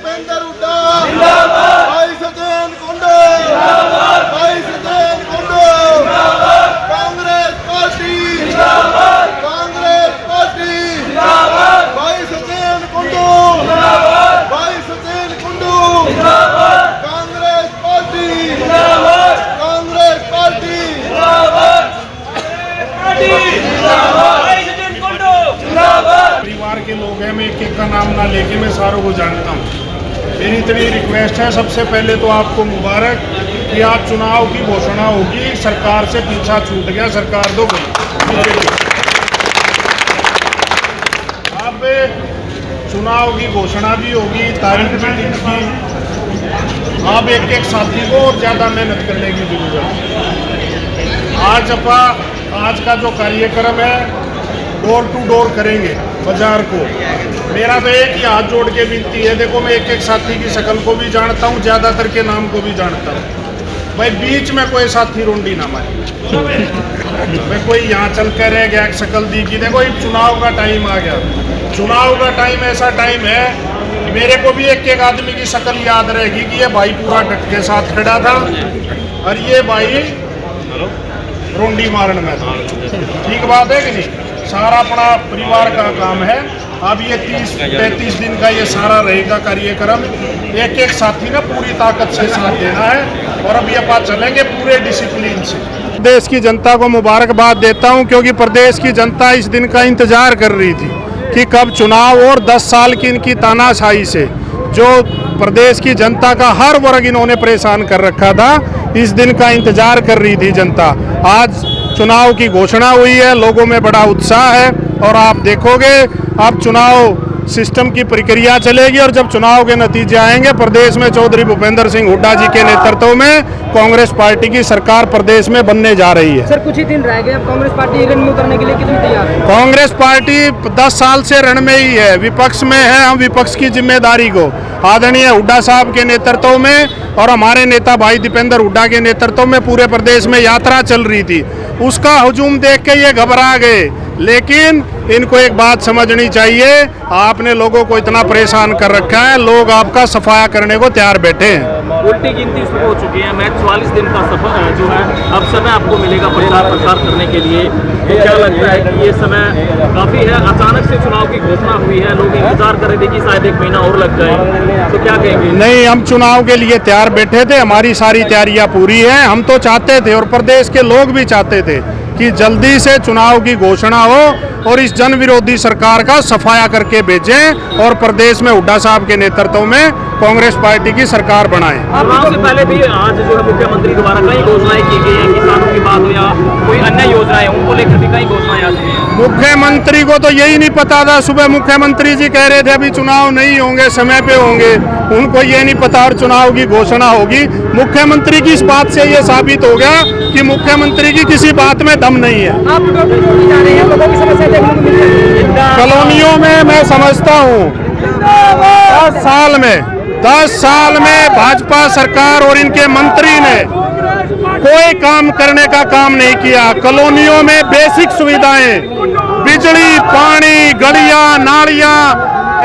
भूपेंद्र हुड्डा जिंदाबाद, भाई सतेन कुंडू जिंदाबाद, भाई सतेन कुंडू जिंदाबाद, कांग्रेस पार्टी जिंदाबाद, कांग्रेस पार्टी जिंदाबाद, भाई सतेन कुंडू जिंदाबाद, भाई सतेन कुंडू जिंदाबाद, कांग्रेस पार्टी जिंदाबाद, कांग्रेस पार्टी जिंदाबाद, परिवार के लोग हैं, मैं एक एक का नाम ना लेके मैं सारों को जानता हूँ। मेरी इतनी रिक्वेस्ट है, सबसे पहले तो आपको मुबारक कि आज चुनाव की घोषणा होगी, सरकार से पीछा छूट गया, सरकार दो गई। अब चुनाव की घोषणा भी होगी, तारीख भी निकली। अब एक एक साथी को और ज़्यादा मेहनत करने की जरूरत है। आज का जो कार्यक्रम है, डोर टू डोर करेंगे बाजार को। मेरा तो एक ही हाथ जोड़ के विनती है, देखो मैं एक एक साथी की शक्ल को भी जानता हूँ, ज़्यादातर के नाम को भी जानता हूँ। भाई बीच में कोई साथी रोंडी ना मारे। मैं कोई यहाँ चल कर रह गया, शक्ल दी कि देखो ये चुनाव का टाइम आ गया। चुनाव का टाइम ऐसा टाइम है, मेरे को भी एक एक आदमी की शक्ल याद रहेगी कि ये भाई पूरा डट के साथ खड़ा था और ये भाई रोंडी मारन में था। ठीक बात है कि नहीं? सारा अपना परिवार का काम है। अब ये 30-33 दिन का ये सारा रहेगा कार्यक्रम। एक एक साथी ना पूरी ताकत से साथ देना है और अब ये बात चलेंगे पूरे डिसिप्लिन से। देश की जनता को मुबारकबाद देता हूँ, क्योंकि प्रदेश की जनता इस दिन का इंतजार कर रही थी कि कब चुनाव, और 10 साल की इनकी तानाशाही से जो प्रदेश की जनता का हर वर्ग इन्होंने परेशान कर रखा था, इस दिन का इंतजार कर रही थी जनता। आज चुनाव की घोषणा हुई है, लोगों में बड़ा उत्साह है और आप देखोगे अब चुनाव सिस्टम की प्रक्रिया चलेगी और जब चुनाव के नतीजे आएंगे, प्रदेश में चौधरी भूपेंद्र सिंह हुड्डा जी के नेतृत्व में कांग्रेस पार्टी की सरकार प्रदेश में बनने जा रही है। सर कुछ ही दिन रह गए, अब कांग्रेस पार्टी रण में उतरने के लिए कितनी तैयार है? कांग्रेस पार्टी 10 साल से रण में ही है, विपक्ष में है। हम विपक्ष की जिम्मेदारी को आदरणीय हुड्डा साहब के नेतृत्व में और हमारे नेता भाई दीपेंद्र हुड्डा के नेतृत्व में पूरे प्रदेश में यात्रा चल रही थी, उसका हुजूम देख के ये घबरा गए। लेकिन इनको एक बात समझनी चाहिए, आपने लोगों को इतना परेशान कर रखा है, लोग आपका सफाया करने को तैयार बैठे हैं। उल्टी गिनती शुरू हो चुकी है, मैं 44 दिन का सफर जो है अब समय आपको मिलेगा प्रचार प्रसार करने के लिए। तो क्या लगता है कि ये समय काफ़ी है? अचानक से चुनाव की घोषणा हुई है, लोग इंतजार कर रहे थे कि शायद 1 महीना और लग जाए, तो क्या कहेंगे? नहीं, हम चुनाव के लिए तैयार बैठे थे, हमारी सारी तैयारियां पूरी हैं। हम तो चाहते थे और प्रदेश के लोग भी चाहते थे कि जल्दी से चुनाव की घोषणा हो और इस जन विरोधी सरकार का सफाया करके भेजें और प्रदेश में हुड्डा साहब के नेतृत्व में कांग्रेस पार्टी की सरकार बनाएं। चुनाव से पहले भी आज जो है मुख्यमंत्री द्वारा कई घोषणाएं की गई हैं, किसानों की बात हो या कोई अन्य योजनाएं, उनको लेकर भी कई घोषणाएं आ चुकी हैं। मुख्यमंत्री को तो यही नहीं पता था, सुबह मुख्यमंत्री जी कह रहे थे अभी चुनाव नहीं होंगे, समय पे होंगे, उनको ये नहीं पता और चुनाव की घोषणा होगी। मुख्यमंत्री की इस बात से ये साबित हो गया कि मुख्यमंत्री की किसी बात में दम नहीं है। आप जा रहे हैं, लोगों की समस्या देखने को मिल रही है कॉलोनियों में। मैं समझता हूँ 10 साल में भाजपा सरकार और इनके मंत्री ने कोई काम करने का काम नहीं किया। कॉलोनियों में बेसिक सुविधाएं, बिजली, पानी, गलियां, नालियां,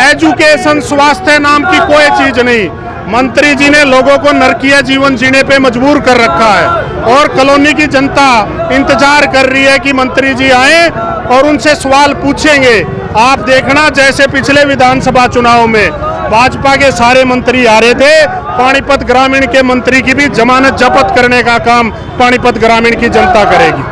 एजुकेशन, स्वास्थ्य नाम की कोई चीज नहीं। मंत्री जी ने लोगों को नरकीय जीवन जीने पे मजबूर कर रखा है और कॉलोनी की जनता इंतजार कर रही है कि मंत्री जी आए और उनसे सवाल पूछेंगे। आप देखना, जैसे पिछले विधानसभा चुनाव में भाजपा के सारे मंत्री आ रहे थे, पानीपत ग्रामीण के मंत्री की भी जमानत जब्त करने का काम पानीपत ग्रामीण की जनता करेगी।